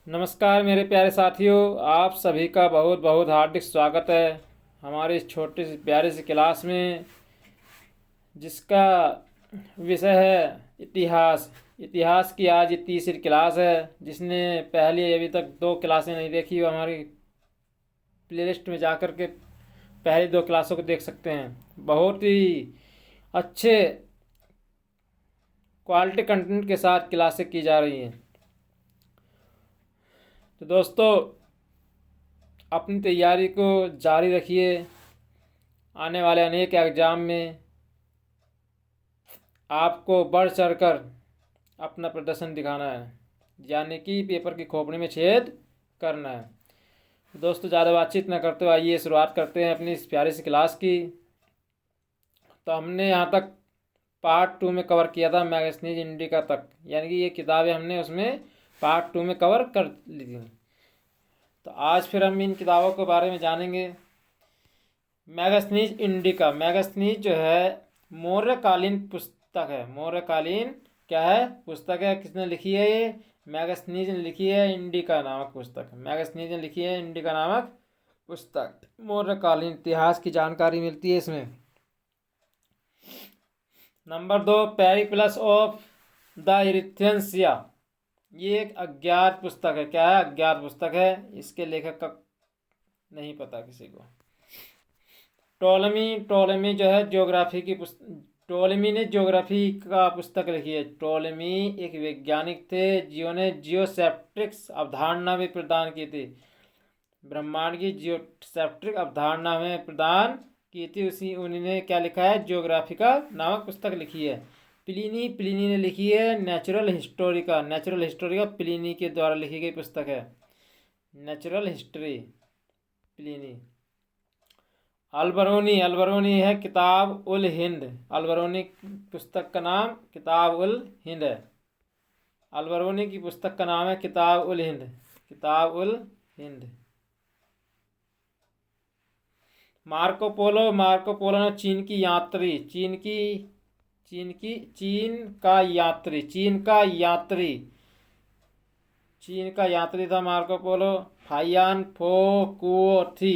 नमस्कार मेरे प्यारे साथियों, आप सभी का बहुत बहुत हार्दिक स्वागत है हमारी इस छोटी सी प्यारी सी क्लास में, जिसका विषय है इतिहास। इतिहास की आज ये तीसरी क्लास है। जिसने पहले अभी तक 2 क्लासें नहीं देखी, वो हमारी प्लेलिस्ट में जा कर के पहली 2 क्लासों को देख सकते हैं। बहुत ही अच्छे क्वालिटी कंटेंट के साथ क्लासें की जा रही हैं। तो दोस्तों, अपनी तैयारी को जारी रखिए। आने वाले अनेक एग्ज़ाम में आपको बढ़ चढ़कर अपना प्रदर्शन दिखाना है, यानी कि पेपर की खोपड़ी में छेद करना है। दोस्तों, ज़्यादा बातचीत न करते हुए आइए शुरुआत करते हैं अपनी इस प्यारी सी क्लास की। तो हमने यहाँ तक पार्ट 2 में कवर किया था मैगनीज इंडिका तक, यानी कि ये किताबें हमने उसमें पार्ट 2 में कवर कर ली थी। तो आज फिर हम इन किताबों के बारे में जानेंगे। मैगनीज इंडिका, मैगनीज जो है मौर्यकालीन पुस्तक है। मौर्यकालीन क्या है? पुस्तक है। किसने लिखी है ये? मैगनीज ने लिखी है इंडिका नामक पुस्तक। मैगनीज ने लिखी है इंडिका नामक पुस्तक। मौर्यकालीन इतिहास की जानकारी मिलती है इसमें। Number 2, Periplus of the Erythraean. ये एक अज्ञात पुस्तक है। क्या है? अज्ञात पुस्तक है। इसके लेखक का नहीं पता किसी को। टोलेमी जो है ज्योग्राफी की टोलेमी ने ज्योग्राफी का पुस्तक लिखी है। टोलेमी एक वैज्ञानिक थे जिन्होंने जियोसेप्ट्रिक्स अवधारणा भी प्रदान की थी। ब्रह्मांड की जियोसेप्ट्रिक अवधारणा में प्रदान की थी। उन्होंने क्या लिखा है? ज्योग्राफिका नामक पुस्तक लिखी है। प्लिनी ने लिखी है नेचुरल हिस्टोरिका प्लिनी के द्वारा लिखी गई पुस्तक है। Natural history Pliny. अल्बरोनी है किताब उल हिंद। अल्बरोनी पुस्तक का नाम किताब उल हिंद है। अल्बरोनी की पुस्तक का नाम है किताब उल हिंद। मार्को पोलो ने चीन का यात्री था मार्को पोलो। फाइयान फोकुओ थी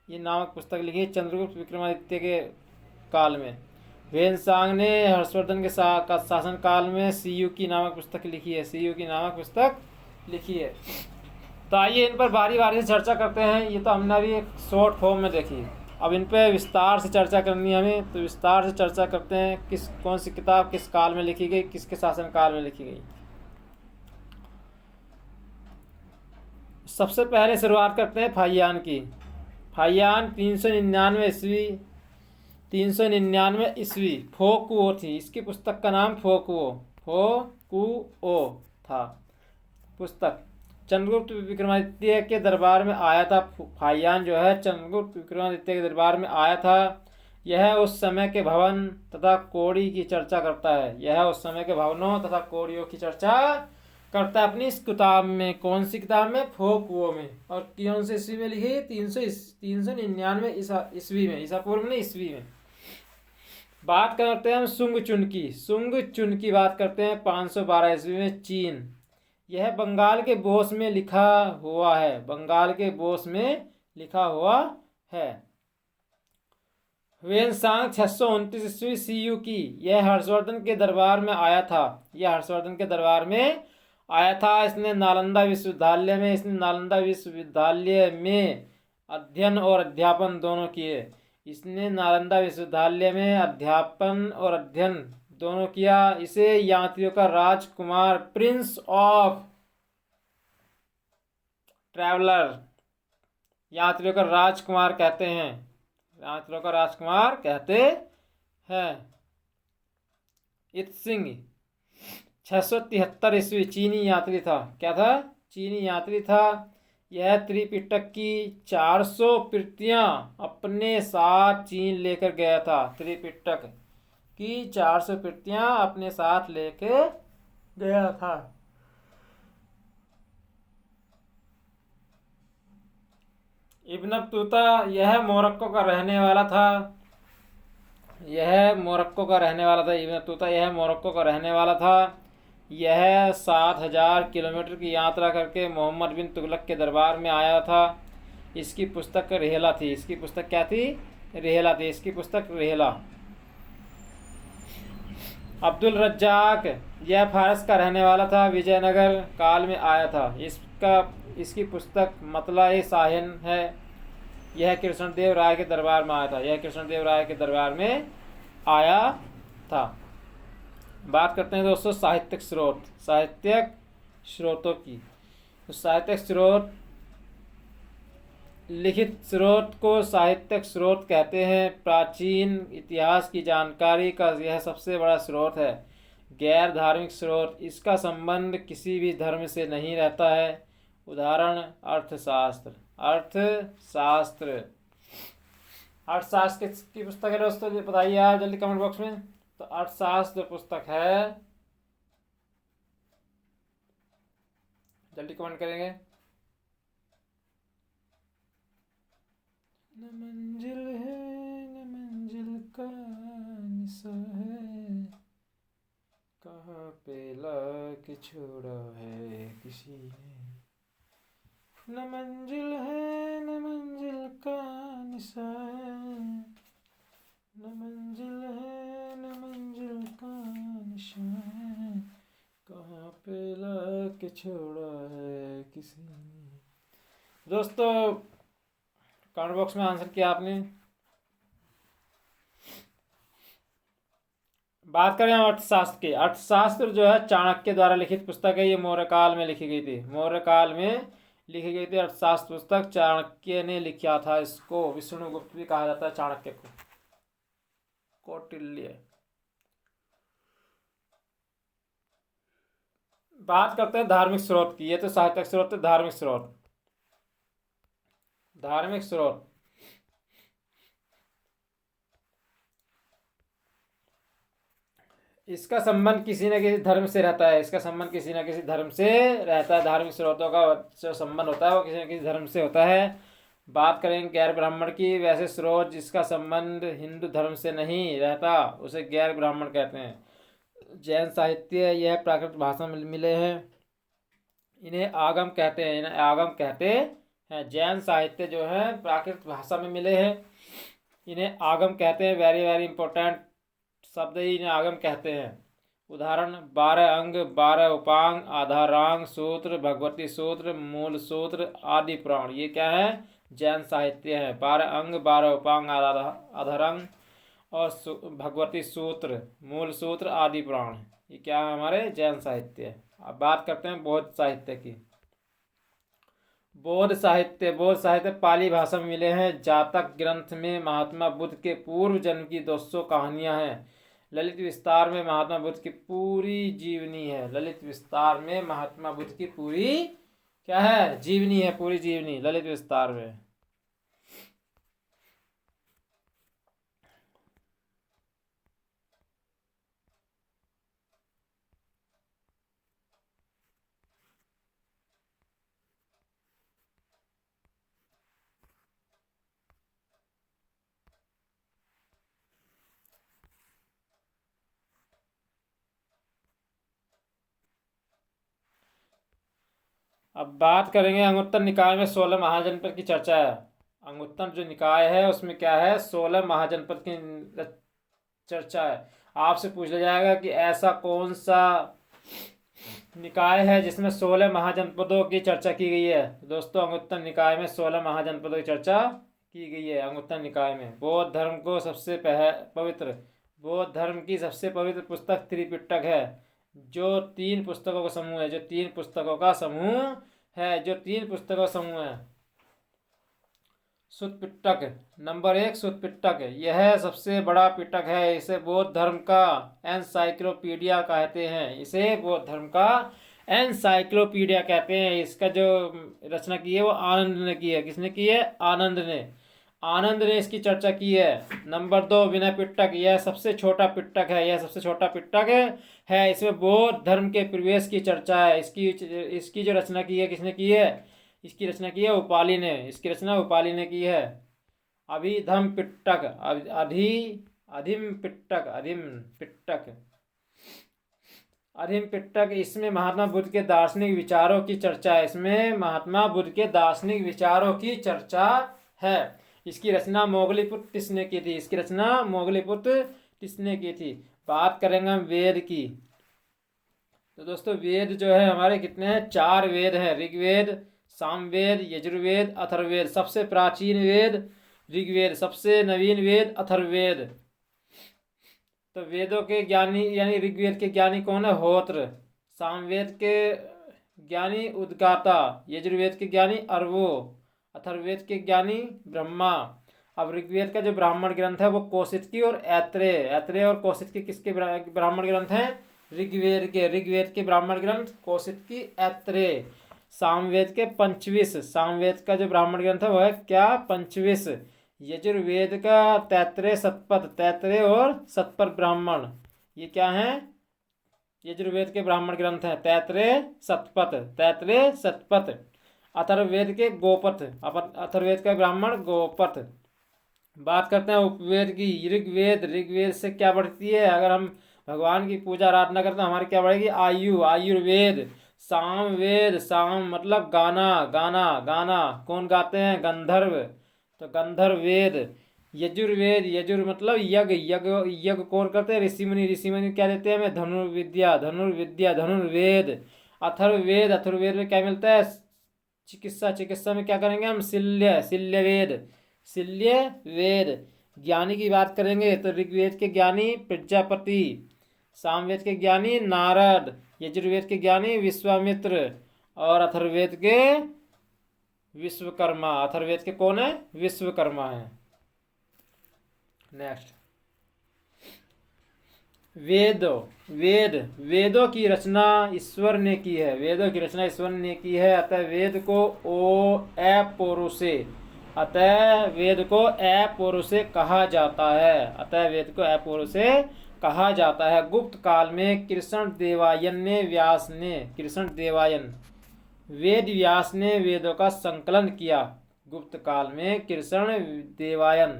ये नामक पुस्तक लिखी है चंद्रगुप्त विक्रमादित्य के काल में। वेनसांग ने हर्षवर्धन के शासन काल में सीयूकी नामक पुस्तक लिखी है। तो आइए इन पर बारी बारी से चर्चा करते हैं। ये तो हमने अभी एक शॉर्ट फॉर्म में देखी, अब इन पर विस्तार से चर्चा करनी है हमें। तो विस्तार से चर्चा करते हैं कौन सी किताब किस काल में लिखी गई, किसके शासन काल में लिखी गई। सबसे पहले शुरुआत करते हैं फाइयान की। फाइयान 399 ईस्वी फोकुओ थी। इसकी पुस्तक का नाम फोकुओ था। पुस्तक चंद्रगुप्त विक्रमादित्य के दरबार में आया था। फाइयान जो है चंद्रगुप्त विक्रमादित्य के दरबार में आया था। यह उस समय के भवन तथा कोड़ी की चर्चा करता है। यह उस समय के भवनों तथा कोड़ियों की चर्चा करता है अपनी इस किताब में। कौन सी किताब में? फोकुओ में। और कौन से ईस्वी में लिखी? 399 ईस्वी में। ईसा पूर्व में, ईस्वी में। बात करते हैं हम सुंग चुन की बात करते हैं 512 ईस्वी में, चीन। यह बंगाल के बोस में लिखा हुआ है। वेनसांग 629 ईस्वी सीयू की। यह हर्षवर्धन के दरबार में आया था। इसने नालंदा विश्वविद्यालय में अध्ययन और अध्यापन दोनों किया। इसे यात्रियों का राजकुमार, प्रिंस ऑफ ट्रैवलर, यात्रियों का राजकुमार कहते हैं। इत्सिंग 673 ईस्वी चीनी यात्री था। क्या था? चीनी यात्री था। यह त्रिपिटक की 400 प्रतियां अपने साथ चीन लेकर गया था। त्रिपिटक की 400 प्रतियां अपने साथ लेके गया था। इब्न बतूता यह मोरक्को का रहने वाला था। इब्न बतूता यह मोरक्को का रहने वाला था। यह 7,000 किलोमीटर की यात्रा करके मोहम्मद बिन तुगलक के दरबार में आया था। इसकी पुस्तक रेहला थी। इसकी पुस्तक क्या थी? रेहला थी। इसकी पुस्तक रेहला। अब्दुल रज्जाक, यह फारस का रहने वाला था, विजयनगर काल में आया था। इसकी पुस्तक मतला ए साहिन है। यह कृष्णदेव राय के दरबार में आया था। यह कृष्णदेव राय के दरबार में आया था। बात करते हैं दोस्तों साहित्यिक स्रोत, साहित्यिक स्रोतों की। तो साहित्यिक स्रोत, लिखित स्रोत को साहित्यिक स्रोत कहते हैं। प्राचीन इतिहास की जानकारी का यह सबसे बड़ा स्रोत है। गैर धार्मिक स्रोत, इसका संबंध किसी भी धर्म से नहीं रहता है। उदाहरण अर्थशास्त्र। अर्थशास्त्र अर्थशास्त्र की पुस्तक है दोस्तों, बताइए आप जल्दी कमेंट बॉक्स में। तो अर्थशास्त्र पुस्तक है, जल्दी कमेंट करेंगे। न मंजिल है न मंजिल का निशा है, कहाँ पे लाके छोड़ा है किसी ने। न मंजिल है न मंजिल का निशा है, न मंजिल है न मंजिल का निशा है, कहाँ पे लाके छोड़ा है किसी ने। दोस्तों कमेंट बॉक्स में आंसर किया आपने। बात करें अर्थशास्त्र की। अर्थशास्त्र जो है चाणक्य द्वारा लिखित पुस्तक है। ये मौर्य काल में लिखी गई थी। मौर्य काल में लिखी गई थी अर्थशास्त्र पुस्तक, चाणक्य ने लिखा था इसको। विष्णुगुप्त भी कहा जाता है चाणक्य को, कौटिल्य। बात करते हैं धार्मिक स्रोत की। ये तो साहित्यिक स्रोत है। धार्मिक स्रोत, धार्मिक स्रोत, इसका संबंध किसी न किसी धर्म से रहता है। इसका संबंध किसी न किसी धर्म से रहता है। धार्मिक स्रोतों का जो संबंध होता है वो किसी न किसी धर्म से होता है। बात करेंगे गैर ब्राह्मण की। वैसे स्रोत जिसका संबंध हिंदू धर्म से नहीं रहता उसे गैर ब्राह्मण कहते हैं। जैन साहित्य, यह प्राकृत भाषा में मिले हैं, इन्हें आगम कहते हैं। इन्हें आगम कहते हैं। जैन साहित्य जो है प्राकृत भाषा में मिले हैं, इन्हें आगम कहते हैं। वेरी वेरी इंपॉर्टेंट शब्द ही इन्हें आगम कहते हैं। उदाहरण 12 अंग, 12 उपांग, आधारांग सूत्र, भगवती सूत्र, मूल सूत्र, आदि पुराण, ये क्या है? जैन साहित्य है। 12 अंग, 12 उपांग, आधारांग और भगवती सूत्र, मूल सूत्र, आदि पुराण, ये क्या है? हमारे जैन साहित्य है। अब बात करते हैं बौद्ध साहित्य की। बौद्ध साहित्य, बौद्ध साहित्य पाली भाषा में मिले हैं। जातक ग्रंथ में महात्मा बुद्ध के पूर्व जन्म की 200 कहानियां हैं। ललित विस्तार में महात्मा बुद्ध की पूरी जीवनी है। ललित विस्तार में महात्मा बुद्ध की पूरी क्या है? जीवनी है। पूरी जीवनी ललित विस्तार में। अब बात करेंगे अंगुत्तर निकाय में 16 महाजनपद की चर्चा है। अंगुत्तर जो निकाय है उसमें क्या है? 16 महाजनपद की चर्चा है। आपसे पूछ लिया जाएगा कि ऐसा कौन सा निकाय है जिसमें 16 महाजनपदों की चर्चा की गई है। दोस्तों अंगुत्तर निकाय में 16 महाजनपदों की चर्चा की गई है। अंगुत्तर निकाय में बौद्ध धर्म को सबसे पवित्र, बौद्ध धर्म की सबसे पवित्र पुस्तक त्रिपिटक है, जो 3 पुस्तकों का समूह है। जो 3 पुस्तकों का समूह है। जो 3 पुस्तकों का समूह है। सुत्त पिटक नंबर 1, सुत्त पिटक, यह सबसे बड़ा पिटक है। इसे बौद्ध धर्म का एनसाइक्लोपीडिया कहते हैं। इसे बौद्ध धर्म का एनसाइक्लोपीडिया कहते हैं। इसका जो रचना की है वो आनंद ने की है। किसने की है? आनंद ने। आनंद ने इसकी चर्चा की है। नंबर 2 विनय पिटक, यह सबसे छोटा पिटक है। यह सबसे छोटा पिटक है। इसमें बौद्ध धर्म के प्रवेश की चर्चा है। इसकी जो रचना की है किसने की है? इसकी रचना की है उपाली ने। इसकी रचना उपाली ने की है। अभिधम पिटक, अधिम पिटक, अधिम पिटक, अरिम पिट्टक, इसमें महात्मा बुद्ध के दार्शनिक विचारों की चर्चा है। इसमें महात्मा बुद्ध के दार्शनिक विचारों की चर्चा है। इसकी रचना मोगलीपुत्र टिस ने की थी। इसकी रचना मोगलीपुत्र टिस ने की थी। बात करेंगे हम वेद की। तो दोस्तों वेद जो है हमारे कितने हैं? 4 वेद हैं। ऋग्वेद, सामवेद, यजुर्वेद, अथर्ववेद। सबसे प्राचीन वेद ऋग्वेद, सबसे नवीन वेद अथर्ववेद। तो वेदों के ज्ञानी यानी ऋग्वेद के ज्ञानी कौन है? होत्र। सामवेद के ज्ञानी उद्गाता। यजुर्वेद के ज्ञानी अरवो। अथर्ववेद के ज्ञानी ब्रह्मा। अब ऋग्वेद का जो ब्राह्मण ग्रंथ है वो कौशिकी और ऐत्रेय। ऐत्रेय और कौशिकी किसके ब्राह्मण ग्रंथ हैं? ऋग्वेद के। ऋग्वेद के ब्राह्मण ग्रंथ कौशिकी, ऐत्रेय। सामवेद के पंचविश। सामवेद का जो ब्राह्मण ग्रंथ है वो है क्या? पंचविश। यजुर्वेद का तैत्रेय, शतपथ। तैत्रेय और शतपथ ब्राह्मण, ये क्या है? यजुर्वेद के ब्राह्मण ग्रंथ हैं। तैत्रेय, शतपथ। तैत्रेय, शतपथ। अथर्ववेद के गोपथ। अथर्ववेद का ब्राह्मण गोपथ। बात करते हैं उपवेद की। ऋग्वेद, ऋग्वेद से क्या बढ़ती है? अगर हम भगवान की पूजा आराधना करते हैं हमारी क्या बढ़ेगी? आयु। आयुर्वेद। सामवेद, साम मतलब गाना। गाना, गाना कौन गाते हैं? गंधर्व, तो गंधर्व वेद। यजुर्वेद, यजुर मतलब यज्ञ। यज्ञ, यज्ञ कौन करते हैं? ऋषिमुनि। ऋषिमुनि क्या देते हैं हमें? धनुर्विद्या। धनुर्विद्या, धनुर्वेद। अथर्ववेद, अथर्ववेद में क्या मिलता है? चिकित्सा। चिकित्सा में क्या करेंगे हम? शिल्य, शिल्यवेद। शिल्य वेद। ज्ञानी की बात करेंगे तो ऋग्वेद के ज्ञानी प्रजापति। सामवेद के ज्ञानी नारद। यजुर्वेद के ज्ञानी विश्वामित्र। और अथर्ववेद के विश्वकर्मा। अथर्ववेद के कौन है? विश्वकर्मा है। नेक्स्ट, वेदों। वेद, वेदों की रचना ईश्वर ने की है। वेदों की रचना ईश्वर ने की है। अतः वेद को अपौरुषे, अतः वेद को अपौरुषे कहा जाता है। अतः वेद को अपौरुषे कहा जाता है। गुप्त काल में कृष्ण देवायन ने, व्यास ने, कृष्ण देवायन, वेद व्यास ने वेदों का संकलन किया। गुप्त काल में कृष्ण देवायन,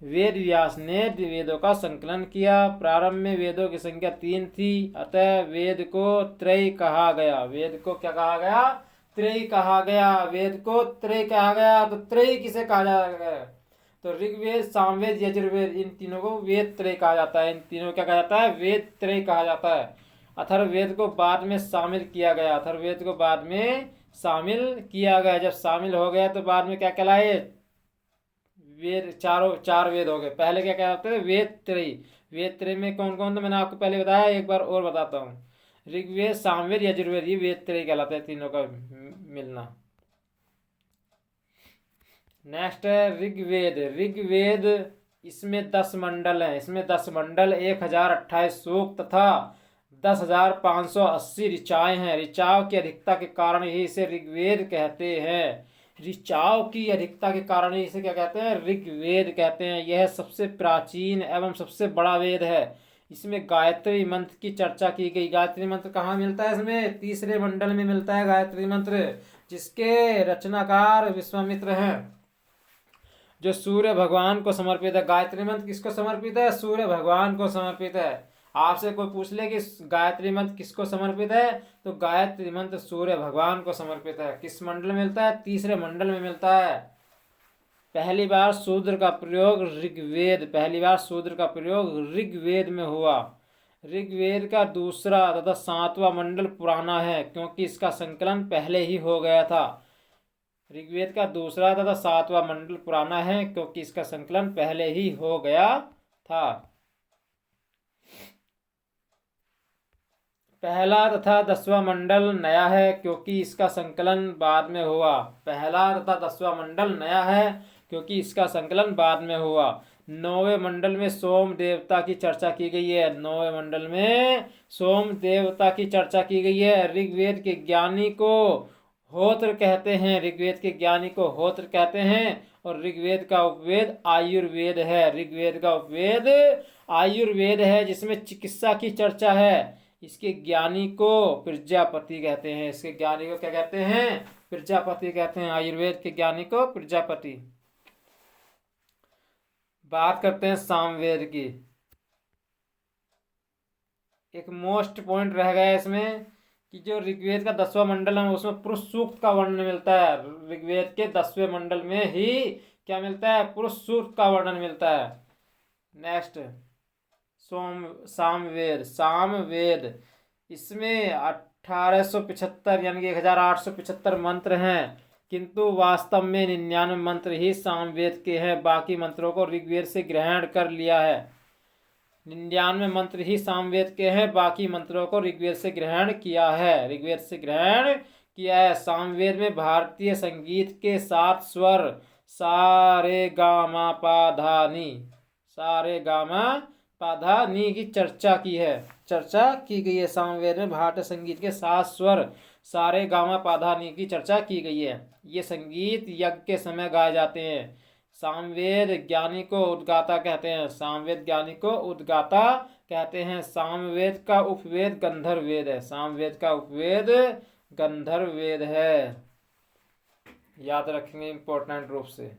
वेद व्यास ने वेदों का संकलन किया। प्रारंभ में वेदों की संख्या 3 थी। अतः वेद को त्रय कहा गया। वेद को क्या कहा गया? त्रय कहा गया। वेद को त्रय कहा गया। तो त्रय किसे कहा जाएगा? तो ऋग्वेद, सामवेद, यजुर्वेद, इन तीनों को वेद त्रय कहा जाता है। इन तीनों क्या कहा जाता है? वेद त्रय कहा जाता है। अथर्ववेद को बाद में शामिल किया गया। अथर्ववेद को बाद में शामिल किया गया। जब शामिल हो गया तो बाद में क्या कहलाए? वेद, चार वेद हो गए। पहले क्या कहते थे? वेद त्रय। वेद त्रय में कौन कौन था? मैंने आपको पहले बताया, एक बार और बताता हूँ। ऋग्वेद, सामवेद, यजुर्वेद, ये वेद त्रय कहलाते हैं, तीनों का मिलना। नेक्स्ट है ऋग्वेद। ऋग्वेद, इसमें 10 मंडल हैं। इसमें 10 मंडल, 1028 सूक्त तथा 10,580 ऋचाएं हैं। ऋचाओं की अधिकता के कारण ही इसे ऋग्वेद कहते हैं। ऋचाओं की अधिकता के कारण ही इसे क्या कहते हैं? ऋग्वेद कहते हैं। यह सबसे प्राचीन एवं सबसे बड़ा वेद है। इसमें गायत्री मंत्र की चर्चा की गई। गायत्री मंत्र कहाँ मिलता है? इसमें 3रे मंडल में मिलता है गायत्री मंत्र, जिसके रचनाकार विश्वामित्र हैं, जो सूर्य भगवान को समर्पित है। गायत्री मंत्र किसको समर्पित है? सूर्य भगवान को समर्पित है। आपसे कोई पूछ ले कि गायत्री मंत्र किसको समर्पित है, तो गायत्री मंत्र सूर्य भगवान को समर्पित है। किस मंडल में मिलता है? 3रे मंडल में मिलता है। पहली बार शूद्र का प्रयोग ऋग्वेद, पहली बार शूद्र का प्रयोग ऋग्वेद में हुआ। ऋग्वेद का 2रा तथा 7वां मंडल पुराना है, क्योंकि इसका संकलन पहले ही हो गया था। ऋग्वेद का 2रा तथा 7वां मंडल पुराना है, क्योंकि इसका संकलन पहले ही हो गया था। पहला तथा 10वां मंडल नया है, क्योंकि इसका संकलन बाद में हुआ। पहला तथा 10वां मंडल नया है, क्योंकि इसका संकलन बाद में हुआ। 9वें मंडल में सोम देवता की चर्चा की गई है। 9वें मंडल में सोम देवता की चर्चा की गई है। ऋग्वेद के ज्ञानी को होत्र कहते हैं। ऋग्वेद के ज्ञानी को होत्र कहते हैं। और ऋग्वेद का उपवेद आयुर्वेद है। ऋग्वेद का उपवेद आयुर्वेद है, जिसमें चिकित्सा की चर्चा है। इसके ज्ञानी को प्रजापति कहते हैं। इसके ज्ञानी को क्या कहते हैं? प्रजापति कहते हैं। आयुर्वेद के ज्ञानी को प्रजापति। बात करते हैं सामवेद की। एक मोस्ट पॉइंट रह गया इसमें कि जो ऋग्वेद का 10वां मंडल है उसमें पुरुष सूक्त का वर्णन मिलता है। ऋग्वेद के 10वें मंडल में ही क्या मिलता है? पुरुष सूक्त का वर्णन मिलता है। नेक्स्ट सामवेद। सामवेद इसमें 1875 यानी कि 1875 मंत्र हैं, किंतु वास्तव में 99 मंत्र ही सामवेद के हैं। बाकी मंत्रों को ऋग्वेद से ग्रहण कर लिया है। 99 मंत्र ही सामवेद के हैं, बाकी मंत्रों को ऋग्वेद से ग्रहण किया है। ऋग्वेद से ग्रहण किया है। सामवेद में भारतीय संगीत के 7 स्वर सा रे गा मा पा धा नी, सा रे गा मा पा धा नी की चर्चा की है। चर्चा की गई है। सामवेद में भारतीय संगीत के 7 स्वर सा रे गा मा पा धा नी की चर्चा की गई है। ये संगीत यज्ञ के समय गाए जाते हैं। सामवेद ज्ञानी को उद्गाता कहते हैं। सामवेद ज्ञानी को उद्गाता कहते हैं। सामवेद का उपवेद गंधर्व वेद है। सामवेद का उपवेद गंधर्व वेद है। याद रखेंगे इंपॉर्टेंट रूप से।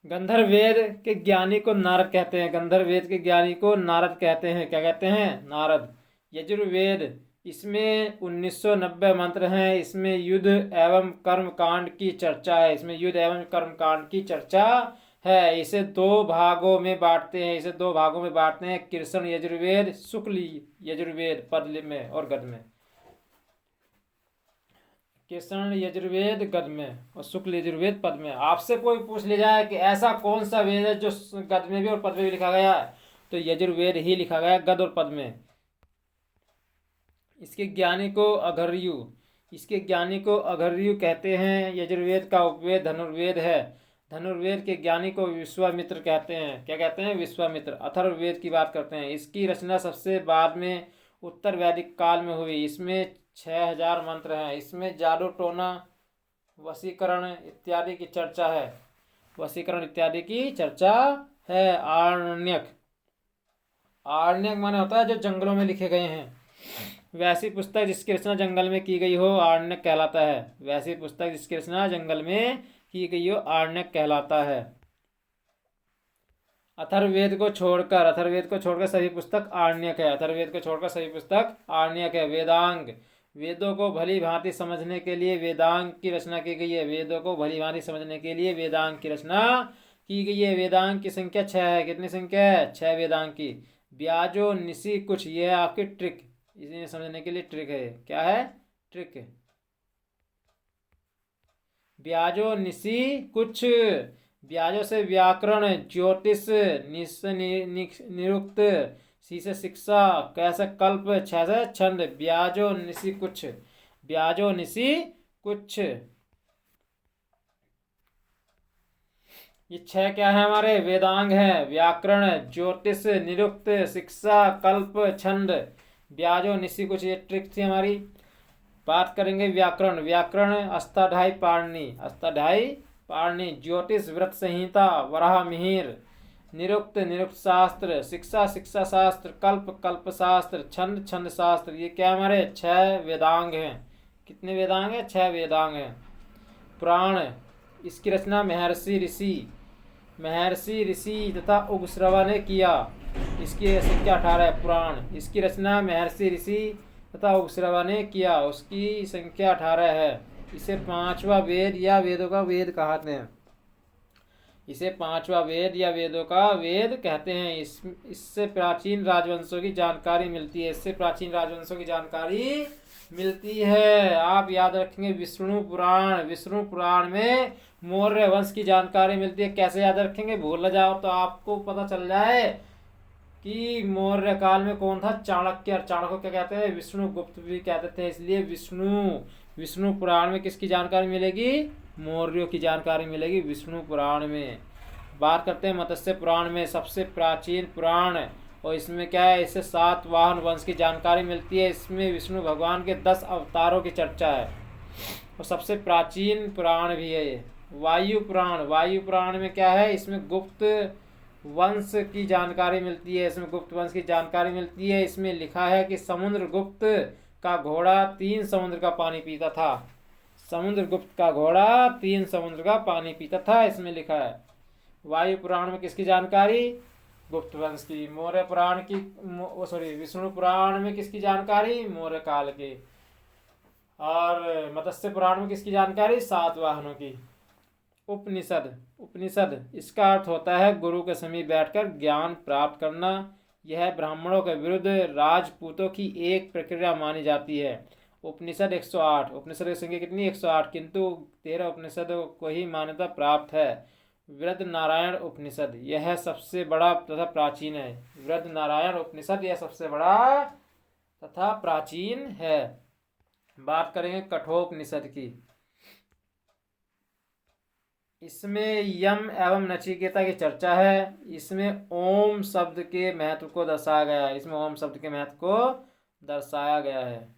गंधर्व वेद के ज्ञानी को नारद कहते हैं। गंधर्व वेद के ज्ञानी को नारद कहते हैं। क्या कहते हैं? नारद। यजुर्वेद इसमें 1990 मंत्र हैं। इसमें युद्ध एवं कर्म कांड की चर्चा है। इसमें युद्ध एवं कर्म कांड की चर्चा है। इसे 2 भागों में बांटते हैं। इसे 2 भागों में बांटते हैं। कृष्ण यजुर्वेद, शुक्ल यजुर्वेद पद में और गद में। कृष्ण यजुर्वेद गद में और शुक्ल यजुर्वेद पद में। आपसे कोई पूछ ले जाए कि ऐसा कौन सा वेद है जो गद में भी और पद में भी लिखा गया है, तो यजुर्वेद ही लिखा गया गद और पद में। इसके ज्ञानी को अघर्यु कहते हैं। यजुर्वेद का उपवेद धनुर्वेद है। धनुर्वेद के ज्ञानी को विश्वामित्र कहते हैं। क्या कहते हैं? विश्वामित्र। अथर्ववेद की बात करते हैं। इसकी रचना सबसे बाद में उत्तर वैदिक काल में हुई। इसमें 6000 मंत्र हैं। इसमें जादू टोना, वशीकरण इत्यादि की चर्चा है। वशीकरण इत्यादि की चर्चा है। आरण्यक। आरण्यक माने होता है जो जंगलों में लिखे गए हैं। वैसी पुस्तक जिसकी रचना जंगल में की गई हो आरण्यक कहलाता है। वैसी पुस्तक जिसकी रचना जंगल में की गई हो आरण्यक कहलाता है। अथर्ववेद को छोड़कर सभी पुस्तक आरण्यक है। अथर्ववेद को छोड़कर सभी पुस्तक आरण्यक है। वेदांग। वेदों को भली भांति समझने के लिए वेदांग की रचना की गई है। वेदों को भली भांति समझने के लिए वेदांग की रचना की गई है। वेदांग की संख्या 6 है। कितनी संख्या है? 6 वेदांग की। ब्याजो निसी कुछ, ये है आपकी ट्रिक। इसे समझने के लिए ट्रिक है। क्या है? ट्रिक। ब्याजो निसी कुछ। ब्याजो से व्याकरण, ज्योतिष, निरुक्त, सी से शिक्षा, कैसे कल्प, 6 से छंद। ब्याजो निसी कुछ। ब्याजो निसी कुछ। ये 6 क्या है? हमारे वेदांग है। व्याकरण, ज्योतिष, निरुक्त, शिक्षा, कल्प, छंद। ब्याजो निसी कुछ ये ट्रिक थी हमारी। बात करेंगे व्याकरण। व्याकरण अष्टाध्यायी पाणिनि, अष्टाध्यायी पाणिनि। ज्योतिष व्रत संहिता, वराह मिहिर। निरुक्त निरुक्त शास्त्र। शिक्षा शिक्षा शास्त्र। कल्प कल्प शास्त्र। छंद छंद शास्त्र। ये क्या हमारे 6 वेदांग हैं। कितने वेदांग हैं? 6 वेदांग हैं। पुराण, इसकी रचना महर्षि ऋषि तथा उग्श्रवा ने किया। इसकी संख्या 18 है। पुराण, इसकी रचना महर्षि ऋषि तथा उग्श्रवा ने किया। उसकी संख्या 18 है। इसे 5वां वेद या वेदों का वेद कहते हैं। इसे 5वां वेद या वेदों का वेद कहते हैं। इससे प्राचीन राजवंशों की जानकारी मिलती है। इससे प्राचीन राजवंशों की जानकारी मिलती है। आप याद रखेंगे विष्णु पुराण। विष्णु पुराण में मौर्य वंश की जानकारी मिलती है। कैसे याद रखेंगे? भूल जाओ तो आपको पता चल जाए कि मौर्य काल में कौन था? चाणक्य। और चाणक्य को क्या कहते हैं? विष्णुगुप्त भी कहते थे। इसलिए विष्णु पुराण में किसकी जानकारी मिलेगी? मौर्यों की जानकारी मिलेगी विष्णु पुराण में। बात करते हैं मत्स्य पुराण में, सबसे प्राचीन पुराण। और इसमें क्या है? इससे 7वाहन वंश की जानकारी मिलती है। इसमें विष्णु भगवान के 10 अवतारों की चर्चा है और सबसे प्राचीन पुराण भी है ये। वायु पुराण, वायु पुराण में क्या है, इसमें गुप्त वंश की जानकारी मिलती है, इसमें गुप्त वंश की जानकारी मिलती है। इसमें लिखा है कि समुद्रगुप्त का घोड़ा 3 समुद्र का पानी पीता था। समुद्रगुप्त का घोड़ा 3 समुद्र का पानी पीता था, इसमें लिखा है। वायु पुराण में किसकी जानकारी, गुप्त वंश की। मौर्य पुराण की, सॉरी, विष्णु पुराण में किसकी जानकारी, मौर्य काल की। और मत्स्य पुराण में किसकी जानकारी, सातवाहनों की। उपनिषद, उपनिषद इसका अर्थ होता है गुरु के समीप बैठकर ज्ञान प्राप्त करना। यह ब्राह्मणों के विरुद्ध राजपूतों की एक प्रक्रिया मानी जाती है। उपनिषद 108, उपनिषद की संख्या कितनी, 108, किंतु 13 उपनिषदों को ही मान्यता प्राप्त है। वृद्ध नारायण उपनिषद, यह सबसे बड़ा तथा प्राचीन है। वृद्ध नारायण उपनिषद यह सबसे बड़ा तथा प्राचीन है। बात करेंगे कठोपनिषद की। इसमें यम एवं नचिकेता की चर्चा है। इसमें ओम शब्द के महत्व को दर्शाया गया है। इसमें ओम शब्द के महत्व को दर्शाया गया है।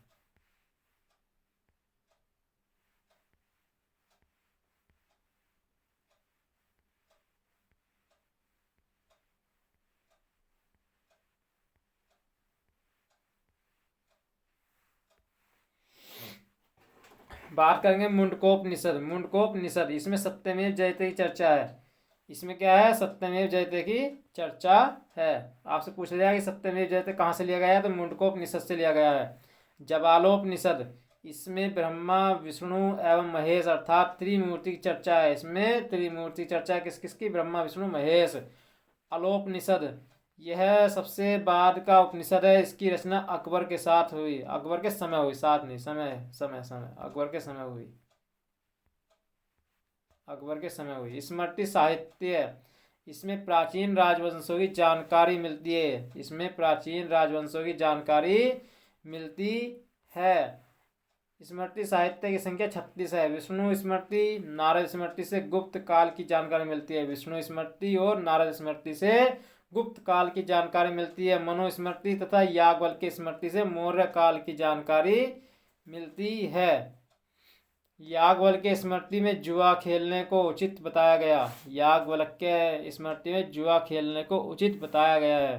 बात करेंगे मुंडकोपनिषद, मुंडकोपनिषद इसमें सत्यमेव जयते की चर्चा है। इसमें क्या है, सत्यमेव जयते की चर्चा है। आपसे पूछ लिया कि सत्यमेव जयते कहाँ से लिया गया है, तो मुंडकोपनिषद से लिया गया है। जबालोपनिषद, इसमें ब्रह्मा विष्णु एवं महेश अर्थात त्रिमूर्ति की चर्चा है। इसमें त्रिमूर्ति चर्चा किस किसकी, ब्रह्मा विष्णु महेश। अलोपनिषद, यह सबसे बाद का उपनिषद है। इसकी रचना अकबर के साथ हुई, अकबर के समय हुई, साथ नहीं, समय समय समय अकबर के समय हुई, अकबर के समय हुई। स्मृति साहित्य, इसमें प्राचीन राजवंशों की जानकारी मिलती है। इसमें प्राचीन राजवंशों की जानकारी मिलती है। स्मृति साहित्य की संख्या 36 है। विष्णु स्मृति, नारद स्मृति से गुप्त काल की जानकारी मिलती है। विष्णु स्मृति और नारद स्मृति से गुप्त काल की जानकारी मिलती है। मनुस्मृति तथा याज्ञवल्क्य स्मृति से मौर्य काल की जानकारी मिलती है। याज्ञवल्क्य स्मृति में जुआ खेलने को उचित बताया गया। याज्ञवल्क्य स्मृति में जुआ खेलने को उचित बताया गया है।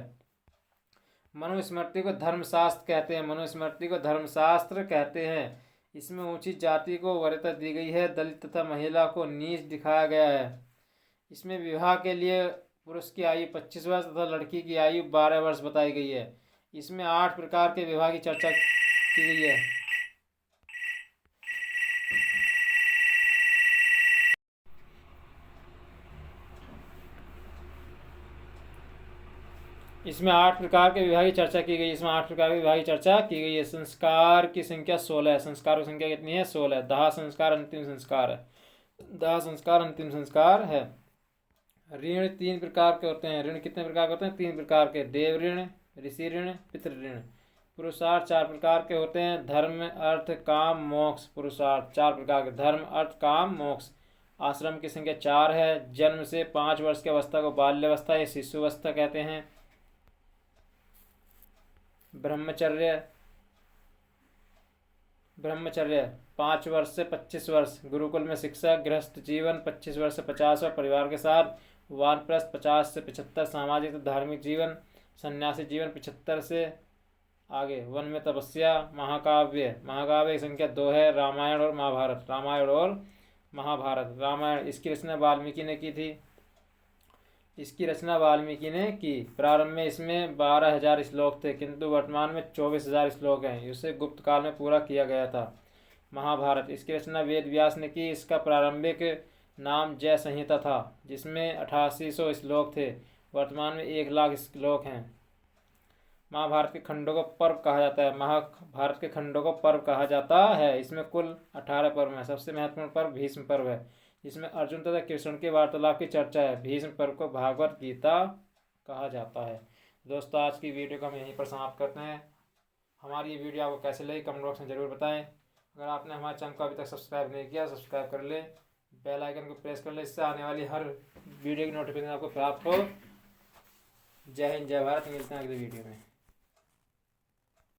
मनुस्मृति को धर्मशास्त्र कहते हैं। मनुस्मृति को धर्मशास्त्र कहते हैं। इसमें ऊंची जाति को वरीयता दी गई है। दलित तथा महिला को नीच दिखाया गया है। इसमें विवाह के लिए पुरुष की आयु 25 वर्ष तथा लड़की की आयु 12 वर्ष बताई गई है। इसमें 8 प्रकार के विवाह की चर्चा की गई है। इसमें 8 प्रकार के विवाह की चर्चा की गई। इसमें 8 प्रकार के विवाह की चर्चा की गई है। संस्कार की संख्या 16 है। संस्कार की संख्या कितनी है, 16। दाह संस्कार अंतिम संस्कार है। दाह संस्कार अंतिम संस्कार है। ऋण 3 प्रकार के होते हैं। ऋण कितने प्रकार के होते हैं, 3 प्रकार के। देव ऋण, ऋषि ऋण, पितृ ऋण। पुरुषार्थ 4 प्रकार के होते हैं। धर्म, अर्थ, काम, मोक्ष। पुरुषार्थ 4 प्रकार के, धर्म, अर्थ, काम, मोक्ष। आश्रम की संख्या 4 है। जन्म से 5 वर्ष की अवस्था को बाल्यावस्था या शिशुअवस्था कहते हैं। ब्रह्मचर्य, ब्रह्मचर्य 5 वर्ष से 25 वर्ष। गुरुकुल में शिक्षा। गृहस्थ जीवन 25 वर्ष से 50 वर्ष परिवार के साथ। वानप्रस्थ 50 से 75। सामाजिक तो धार्मिक जीवन। सन्यासी जीवन 75 से आगे। वन में तपस्या। महाकाव्य, महाकाव्य की संख्या 2 है। रामायण और महाभारत, रामायण और महाभारत। रामायण इसकी रचना वाल्मीकि ने की थी। इसकी रचना वाल्मीकि ने की। प्रारंभ में इसमें 12,000 श्लोक थे, किंतु वर्तमान में 24,000 श्लोक हैं। इसे गुप्त काल में पूरा किया गया था। महाभारत, इसकी रचना वेद व्यास ने की। इसका प्रारंभिक नाम जय संहिता था, जिसमें 8800 श्लोक थे। वर्तमान में 1,00,000 श्लोक हैं। महाभारत के खंडों को पर्व कहा जाता है। महाभारत के खंडों को पर्व कहा जाता है। इसमें कुल 18 पर्व हैं। सबसे महत्वपूर्ण पर्व भीष्म पर्व है। इसमें अर्जुन तथा कृष्ण के वार्तालाप की चर्चा है। भीष्म पर्व को भागवत गीता कहा जाता है। दोस्तों, आज की वीडियो को हम यहीं पर समाप्त करते हैं। हमारी ये वीडियो आपको कैसे लगी कमेंट बॉक्स में ज़रूर बताएं। अगर आपने हमारे चैनल को अभी तक सब्सक्राइब नहीं किया, सब्सक्राइब कर ले, बेल आइकन को प्रेस कर ले, इससे आने वाली हर वीडियो की नोटिफिकेशन आपको प्राप्त हो। जय हिंद, जय भारत। मिलते हैं अगली वीडियो में।